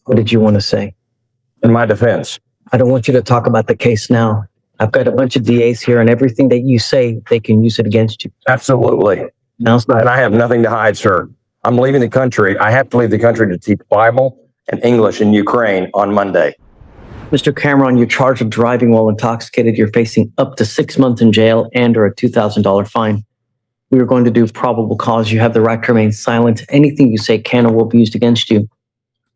What did you want to say? In my defense, I don't want you to talk about the case now. I've got a bunch of DAs here, and everything that you say, they can use it against you. absolutely. Now's And not. I have nothing to hide, sir. I'm leaving the country. I have to leave the country to teach Bible and English in Ukraine on Monday. Mr. Cameron, you're charged with driving while intoxicated. You're facing up to 6 months in jail and or a $2,000 fine. We are going to do probable cause. You have the right to remain silent. Anything you say can or will be used against you.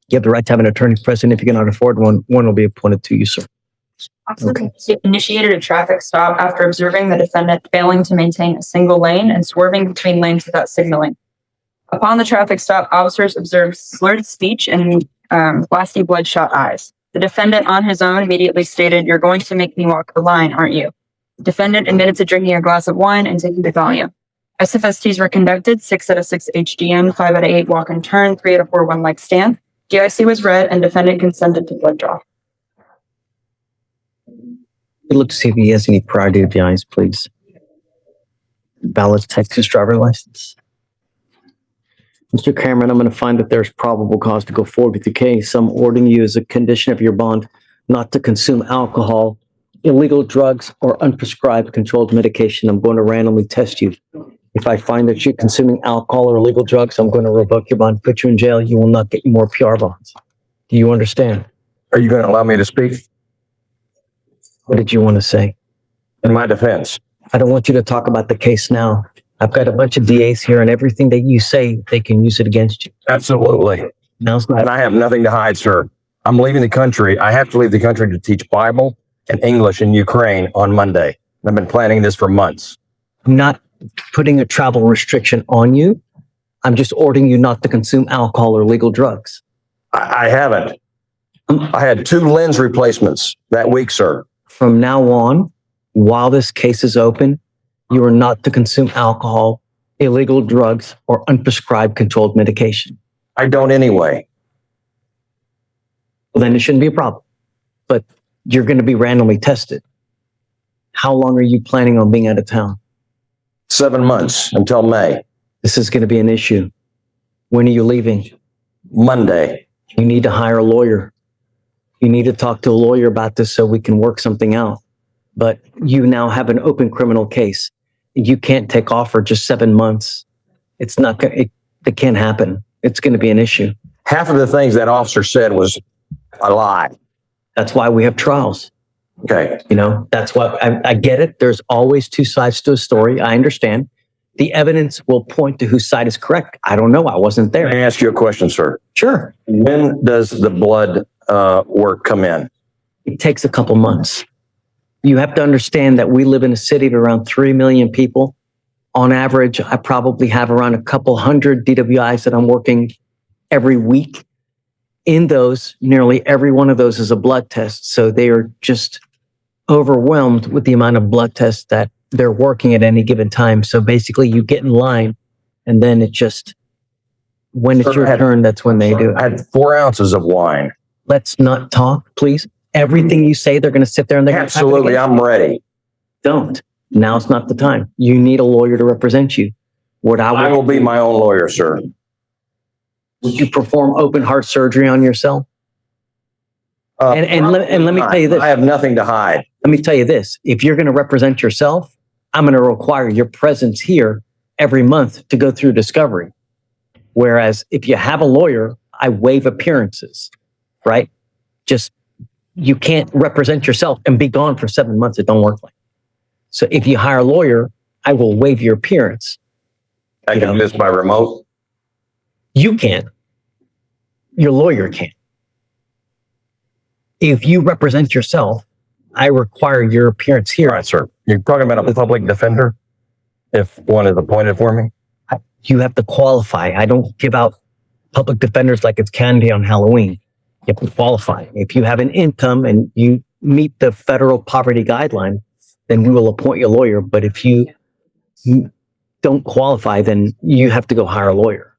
You have the right to have an attorney present. If you cannot afford one, one will be appointed to you, sir. Okay. Initiated a traffic stop after observing the defendant failing to maintain a single lane and swerving between lanes without signaling. Upon the traffic stop, officers observed slurred speech and glassy bloodshot eyes. The defendant on his own immediately stated, "You're going to make me walk the line, aren't you?" The defendant admitted to drinking a glass of wine and taking the Valium. SFSTs were conducted, 6 out of 6 HGM, 5 out of 8 walk and turn, 3 out of 4 one-leg stand. DIC was read and defendant consented to blood draw. Look to see if he has any prior DWIs, please. Valid Texas driver license. Mr. Cameron, I'm going to find that there's probable cause to go forward with the case. I'm ordering you as a condition of your bond not to consume alcohol, illegal drugs, or unprescribed controlled medication. I'm going to randomly test you. If I find that you're consuming alcohol or illegal drugs, I'm going to revoke your bond, put you in jail. You will not get more PR bonds. Do you understand? Are you going to allow me to speak? What did you want to say? In my defense, I don't want you to talk about the case now. I've got a bunch of DAs here, and everything that you say, they can use it against you. absolutely. Now's And not. I have nothing to hide, sir. I'm leaving the country. I have to leave the country to teach Bible and English in Ukraine on Monday. I've been planning this for months. I'm not putting a travel restriction on you. I'm just ordering you not to consume alcohol or illegal drugs. I haven't. I had 2 lens replacements that week, sir. From now on, while this case is open, you are not to consume alcohol, illegal drugs, or unprescribed controlled medication. I don't anyway. Well, then it shouldn't be a problem. But you're going to be randomly tested. How long are you planning on being out of town? 7 months until May. This is going to be an issue. When are you leaving? Monday. You need to hire a lawyer. You need to talk to a lawyer about this so we can work something out. But you now have an open criminal case. You can't take off for just 7 months. It's not going. It can't happen. It's going to be an issue. Half of the things that officer said was a lie. That's why we have trials. Okay. You know, that's why I get it. There's always 2 sides to a story. I understand. The evidence will point to whose side is correct. I don't know. I wasn't Let me there. ask you a question, sir. Sure. When does the blood work come in? It takes a couple months. You have to understand that we live in a city of around 3 million people. On average, I probably have around a couple hundred DWIs that I'm working every week. In those, nearly every one of those is a blood test. So they are just overwhelmed with the amount of blood tests that they're working at any given time. So basically you get in line and then it just, when it's your turn, that's when they do I it. had 4 ounces of wine. Let's not talk, please. Everything you say, they're going to sit there and they're going to Absolutely, I'm ready. Don't. Now's not the time. You need a lawyer to represent you. What I will be my own lawyer, sir. Would you perform open heart surgery on yourself? And let me tell you this. I have nothing to hide. Let me tell you this. If you're going to represent yourself, I'm going to require your presence here every month to go through discovery. Whereas if you have a lawyer, I waive appearances, right? Just, you can't represent yourself and be gone for 7 months. It don't work like that. So if you hire a lawyer, I will waive your appearance. I can do this by remote. You can't. Your lawyer can't. If you represent yourself, I require your appearance here. All right, sir. You're talking about a public defender? If one is appointed for me? You have to qualify. I don't give out public defenders like it's candy on Halloween. You have to qualify. If you have an income and you meet the federal poverty guideline, then we will appoint you a lawyer. But if you don't qualify, then you have to go hire a lawyer.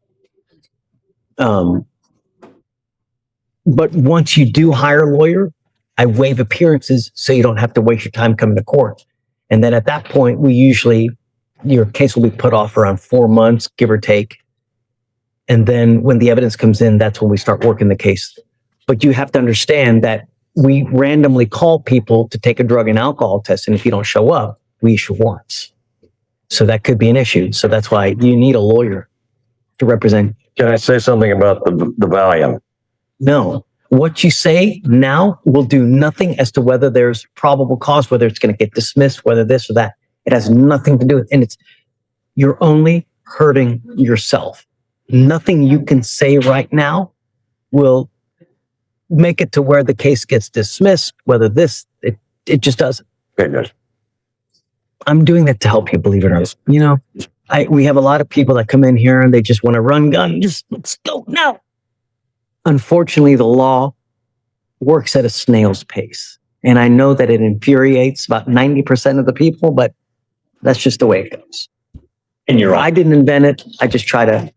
But once you do hire a lawyer, I waive appearances so you don't have to waste your time coming to court. And then at that point, your case will be put off around 4 months, give or take. And then when the evidence comes in, that's when we start working the case But you have to understand that we randomly call people to take a drug and alcohol test. And if you don't show up, we issue warrants. So that could be an issue. So that's why you need a lawyer to represent. Can I say something about the Valium? No, what you say now will do nothing as to whether there's probable cause, whether it's going to get dismissed, whether this or that. It has nothing to do with, and you're only hurting yourself. Nothing you can say right now will make it to where the case gets dismissed, whether it just doesn't. Okay, good. I'm doing that to help you, believe it or not. You know, we have a lot of people that come in here and they just want to run gun. Just let's go now. Unfortunately, the law works at a snail's pace. And I know that it infuriates about 90% of the people, but that's just the way it goes. And you're I didn't invent it. I just try to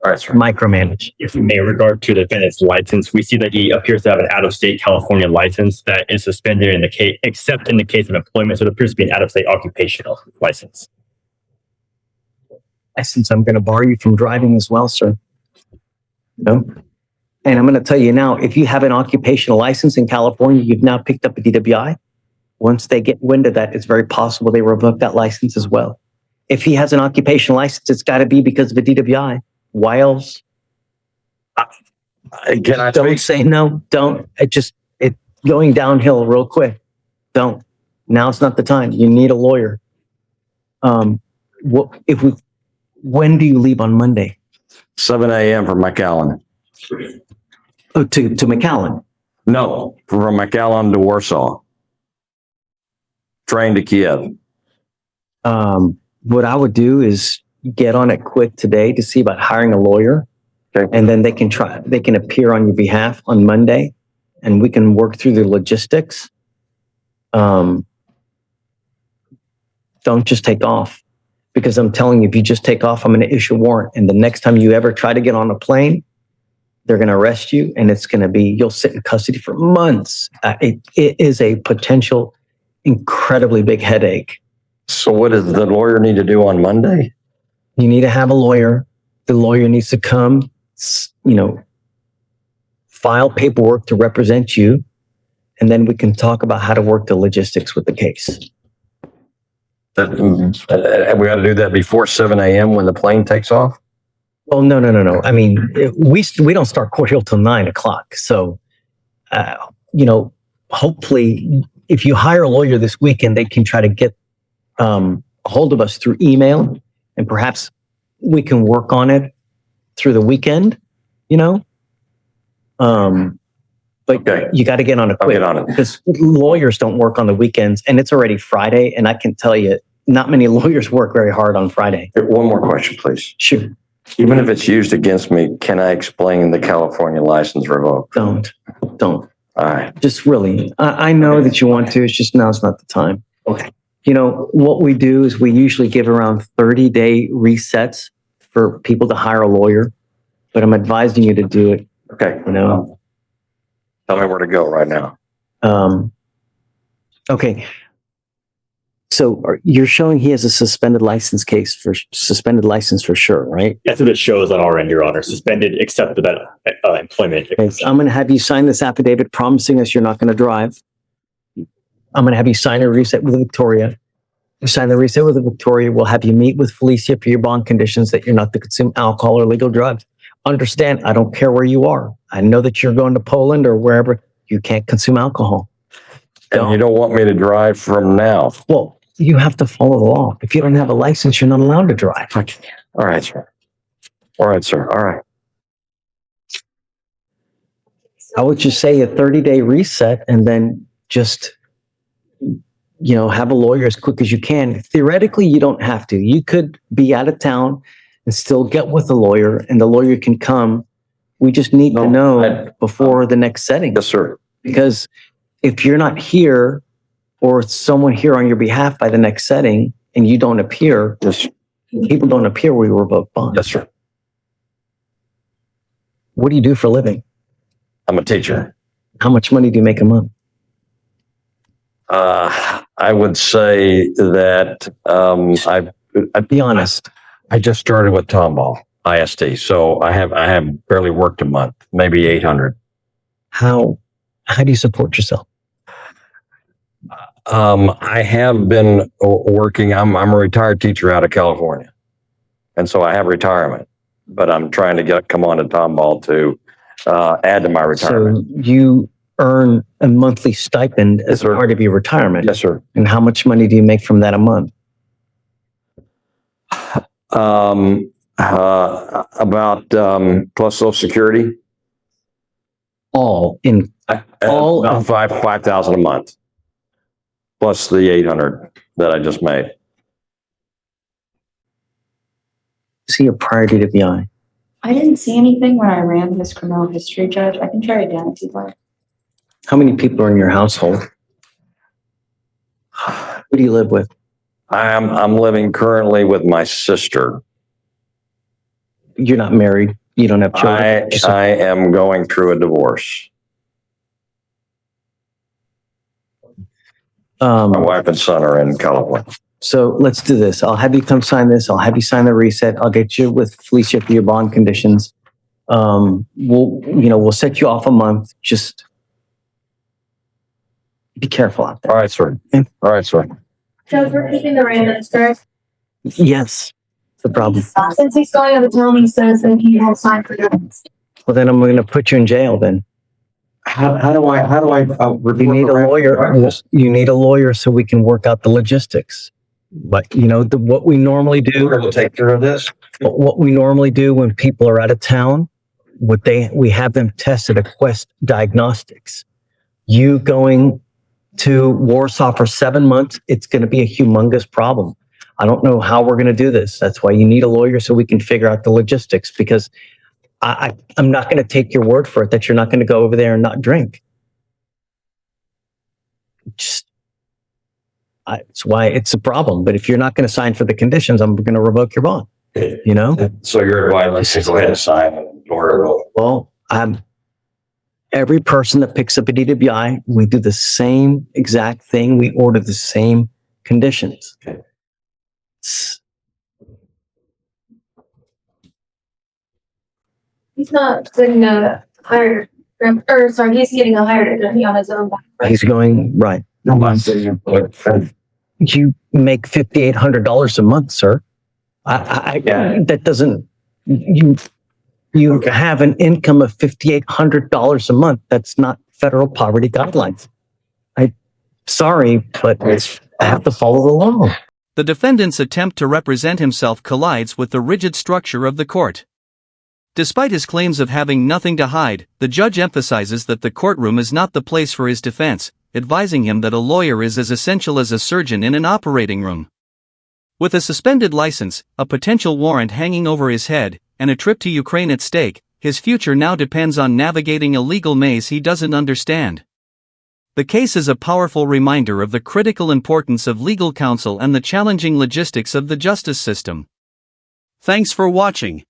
All right, sir. micromanage. if we may, in regard to the defendant's license, we see that he appears to have an out-of-state California license that is suspended in the case, except in the case of employment. So it appears to be an out-of-state occupational license. Since I'm going to bar you from driving as well, sir. No. And I'm going to tell you now, if you have an occupational license in California, you've now picked up a DWI. Once they get wind of that, it's very possible they revoke that license as well. If he has an occupational license, it's got to be because of a DWI. Why else? Can I Don't speak? say no. Don't. It's going downhill real quick. Don't. Now's not the time. You need a lawyer. When do you leave on Monday? 7 a.m. from McAllen. Oh, to McAllen. No, from McAllen to Warsaw. Train to Kiev. What I would do is get on it quick today to see about hiring a lawyer. Okay. And then they can appear on your behalf on Monday and we can work through the logistics. Don't just take off, because I'm telling you, if you just take off, I'm going to issue a warrant. And the next time you ever try to get on a plane, they're going to arrest you and it's going to be, you'll sit in custody for months. It is a potential incredibly big headache. So what does the lawyer need to do on Monday? You need to have a lawyer. The lawyer needs to come, file paperwork to represent you. And then we can talk about how to work the logistics with the case. We got to do that before 7 a.m. when the plane takes off? Well, no. I mean, we don't start court till 9 o'clock. So, hopefully if you hire a lawyer this weekend, they can try to get a hold of us through email, and perhaps we can work on it through the weekend, but Okay. you got to get on it I'll quick, get on it. because lawyers don't work on the weekends, and it's already Friday. And I can tell you, not many lawyers work very hard on Friday. One more question, please. Shoot, Even if it's used against me, can I explain the California license revoked? don't. All right. Just really, I know that you want to, it's just now's not the time. Okay. What we do is we usually give around 30-day resets for people to hire a lawyer, but I'm advising you to do it, Okay. Tell me where to go right now. Okay. So you're showing he has a suspended license for sure, right? That's what it shows on our end, Your Honor. Suspended except for that employment. Okay, so I'm going to have you sign this affidavit promising us you're not going to drive. I'm going to have you sign a reset with Victoria. You sign the reset with Victoria. We'll have you meet with Felicia for your bond conditions that you're not to consume alcohol or legal drugs. Understand, I don't care where you are. I know that you're going to Poland or wherever. You can't consume alcohol. And you don't want me to drive from now? Well, you have to follow the law. If you don't have a license, you're not allowed to drive. All right, sir. All right. I would just say a 30-day reset and then just, have a lawyer as quick as you can. Theoretically, you don't have to. You could be out of town and still get with the lawyer, and the lawyer can come. We just need to know before the next setting. Yes, sir. Because if you're not here or someone here on your behalf by the next setting and you don't appear, Yes, people don't appear, we revoke bond. yes, sir. What do you do for a living? I'm a teacher. How much money do you make a month? I would say that Be honest. I just started with Tomball ISD, so I have barely worked a month, maybe 800. How do you support yourself? I have been working. I'm a retired teacher out of California, and so I have retirement. But I'm trying to come on to Tomball to add to my retirement. So you earn a monthly stipend as Yes, sir. part of your retirement. Yes, sir. And how much money do you make from that a month? About plus Social Security. All in all About 5,000 a month, plus the 800 that I just made. see a prior DWI. I didn't see anything when I ran this criminal history, Judge. I can try again if you'd like. How many people are in your household? Who do you live with? I'm living currently with my sister. You're not married. You don't have children. I am going through a divorce. My wife and son are in California. So let's do this. I'll have you come sign this. I'll have you sign the reset. I'll get you with Felicia for your bond conditions. We'll set you off a month. Just be careful out there. All right, sir. Okay. All right, sir. Judge, we're keeping the Miranda, correct? Yes, the problem. Since he's going on the town, he says that he won't sign for this. Well, then I'm going to put you in jail. Then How do I you need a lawyer. You need a lawyer so we can work out the logistics. But what we normally do. We're going to take care of this. What we normally do when people are out of town, we have them tested at Quest Diagnostics. You going to Warsaw for 7 months, it's going to be a humongous problem. I don't know how we're going to do this. That's why you need a lawyer so we can figure out the logistics, because I'm not going to take your word for it that you're not going to go over there and not drink. It's why it's a problem. But if you're not going to sign for the conditions, I'm going to revoke your bond. So your advice is go ahead and sign and lawyer will. Well, every person that picks up a DWI, we do the same exact thing. We order the same conditions. Okay. He's not getting a higher, he's getting a higher degree on his own. He's going, right. You make $5,800 a month, sir. That doesn't, you have an income of $5,800 a month. That's not federal poverty guidelines. Sorry, but I have to follow the law. The defendant's attempt to represent himself collides with the rigid structure of the court. Despite his claims of having nothing to hide, the judge emphasizes that the courtroom is not the place for his defense, advising him that a lawyer is as essential as a surgeon in an operating room. With a suspended license, a potential warrant hanging over his head, and a trip to Ukraine at stake, his future now depends on navigating a legal maze he doesn't understand. The case is a powerful reminder of the critical importance of legal counsel and the challenging logistics of the justice system. Thanks for watching.